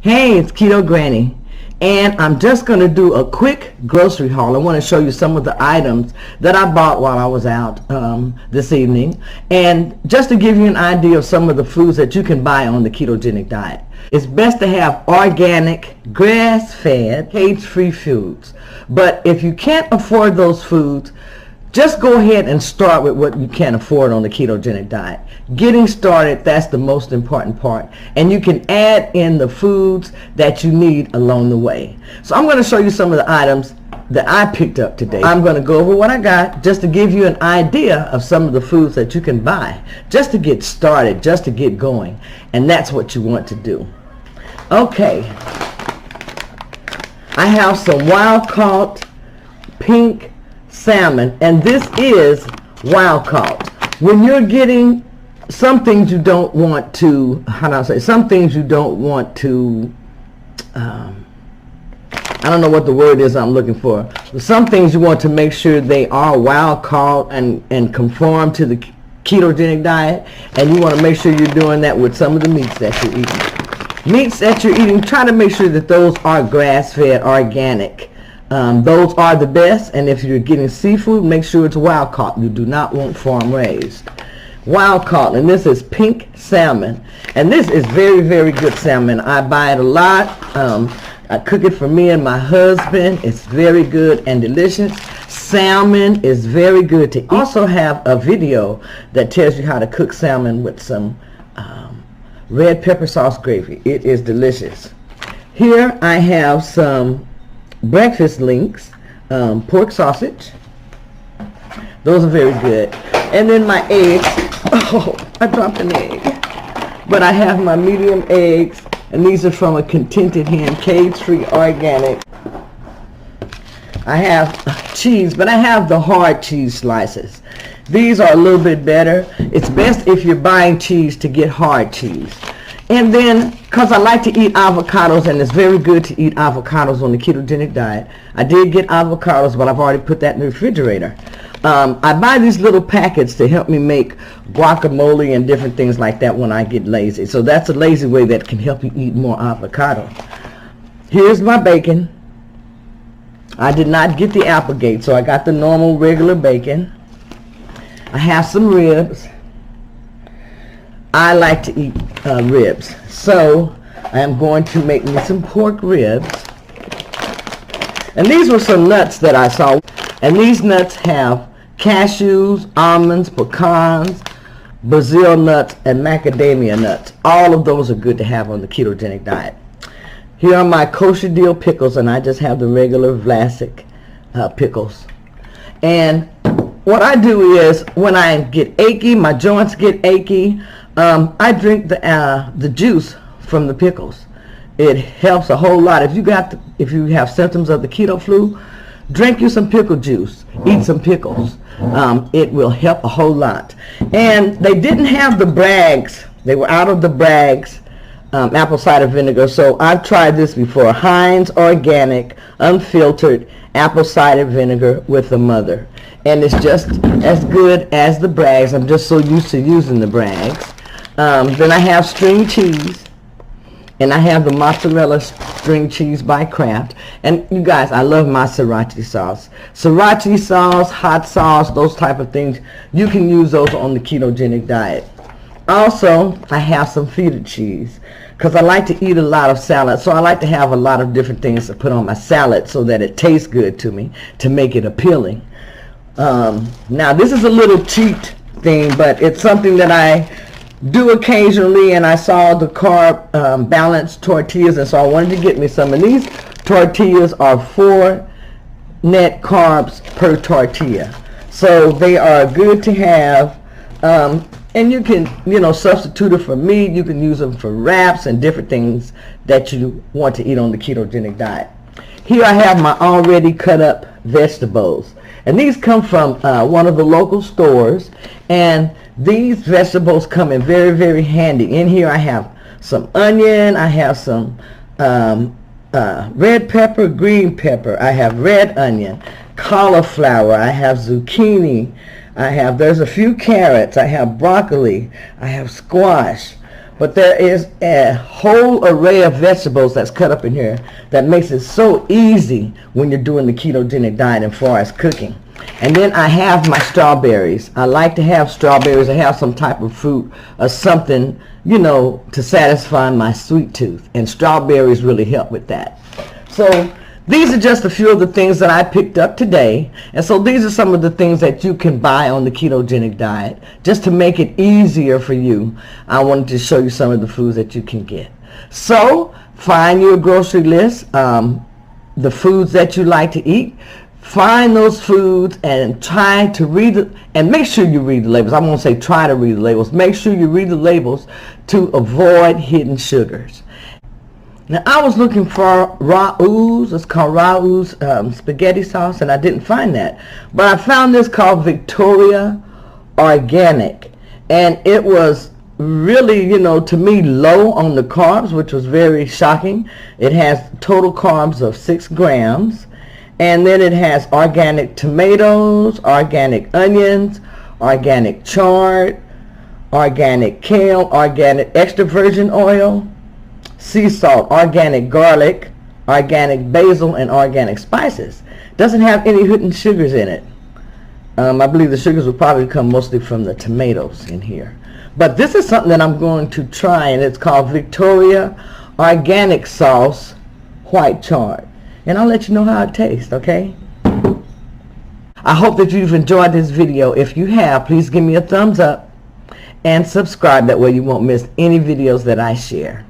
Hey, it's Keto Granny, and I'm just going to do a quick grocery haul. I want to show you some of the items that I bought while I was out this evening, and just to give you an idea of some of the foods that you can buy on the ketogenic diet. It's best to have organic, grass-fed, cage-free foods, but if you can't afford those foods, just go ahead and start with what you can afford on the ketogenic diet. Getting started, that's the most important part. And you can add in the foods that you need along the way. So I'm going to show you some of the items that I picked up today. I'm going to go over what I got just to give you an idea of some of the foods that you can buy just to get started, just to get going. And that's what you want to do. Okay. I have some wild-caught pink salmon, and this is wild caught. When you're getting some things you don't want to, some things you don't want to, I don't know what the word is I'm looking for. Some things you want to make sure they are wild caught and conform to the ketogenic diet, and you want to make sure you're doing that with some of the meats that you're eating. Meats that you're eating, try to make sure that those are grass-fed, organic. Those are the best, and if you're getting seafood, make sure it's wild caught. You do not want farm raised. Wild caught, and this is pink salmon, and this is very, very good salmon. I buy it a lot. I cook it for me and my husband. It's very good and delicious. Salmon is very good to eat. I also have a video that tells you how to cook salmon with some red pepper sauce gravy. It is delicious. Here I have some breakfast links, pork sausage. Those are very good. And then my eggs. Oh, I dropped an egg. But I have my medium eggs, and these are from a Contented Hen, cage-free, organic. I have cheese, but I have the hard cheese slices. These are a little bit better. It's best if you're buying cheese to get hard cheese. And then, because I like to eat avocados, and it's very good to eat avocados on the ketogenic diet, I did get avocados, but I've already put that in the refrigerator. I buy these little packets to help me make guacamole and different things like that when I get lazy. So that's a lazy way that can help you eat more avocado. Here's my bacon. I did not get the Applegate, so I got the normal regular bacon. I have some ribs. I like to eat ribs, so I am going to make me some pork ribs. And these were some nuts that I saw, and these nuts have cashews, almonds, pecans, Brazil nuts, and macadamia nuts. All of those are good to have on the ketogenic diet. Here are my kosher dill pickles, and I just have the regular Vlasic pickles. And what I do is, when I get achy, my joints get achy, I drink the juice from the pickles. It helps a whole lot. If you have symptoms of the keto flu, drink you some pickle juice. Eat some pickles. It will help a whole lot. And they didn't have the Bragg's. They were out of the Bragg's apple cider vinegar. So I've tried this before. Heinz organic, unfiltered apple cider vinegar with the mother. And it's just as good as the Bragg's. I'm just so used to using the Bragg's. Then I have string cheese, and I have the mozzarella string cheese by Kraft. And you guys, I love my sriracha sauce. Sriracha sauce, hot sauce, those type of things, you can use those on the ketogenic diet. Also, I have some feta cheese, because I like to eat a lot of salad, so I like to have a lot of different things to put on my salad so that it tastes good to me, to make it appealing. Now, this is a little cheat thing, but it's something that I do occasionally, and I saw the carb balanced tortillas, and so I wanted to get me some. And these tortillas are 4 net carbs per tortilla, so they are good to have. And you can, substitute it for meat. You can use them for wraps and different things that you want to eat on the ketogenic diet. Here I have my already cut up vegetables, and these come from one of the local stores, and these vegetables come in very, very handy. In here I have some onion, I have some red pepper, green pepper, I have red onion, cauliflower, I have zucchini, there's a few carrots, I have broccoli, I have squash, But there is a whole array of vegetables that's cut up in here that makes it so easy when you're doing the ketogenic diet as far as cooking. And then I have my strawberries. I like to have strawberries. I have some type of fruit or something, you know, to satisfy my sweet tooth. And strawberries really help with that. So these are just a few of the things that I picked up today. And so these are some of the things that you can buy on the ketogenic diet. Just to make it easier for you, I wanted to show you some of the foods that you can get. So find your grocery list, the foods that you like to eat. Find those foods and try to read it, and make sure you read the labels. I won't say try to read the labels. Make sure you read the labels to avoid hidden sugars. Now, I was looking for Raoul's. It's called Raoul's spaghetti sauce, and I didn't find that. But I found this called Victoria Organic, and it was really, you know, to me, low on the carbs, which was very shocking. It has total carbs of 6 grams. And then it has organic tomatoes, organic onions, organic chard, organic kale, organic extra virgin oil, sea salt, organic garlic, organic basil, and organic spices. Doesn't have any hidden sugars in it. I believe the sugars will probably come mostly from the tomatoes in here. But this is something that I'm going to try, and it's called Victoria Organic Sauce White Chard. And I'll let you know how it tastes, okay? I hope that you've enjoyed this video. If you have, please give me a thumbs up and subscribe. That way you won't miss any videos that I share.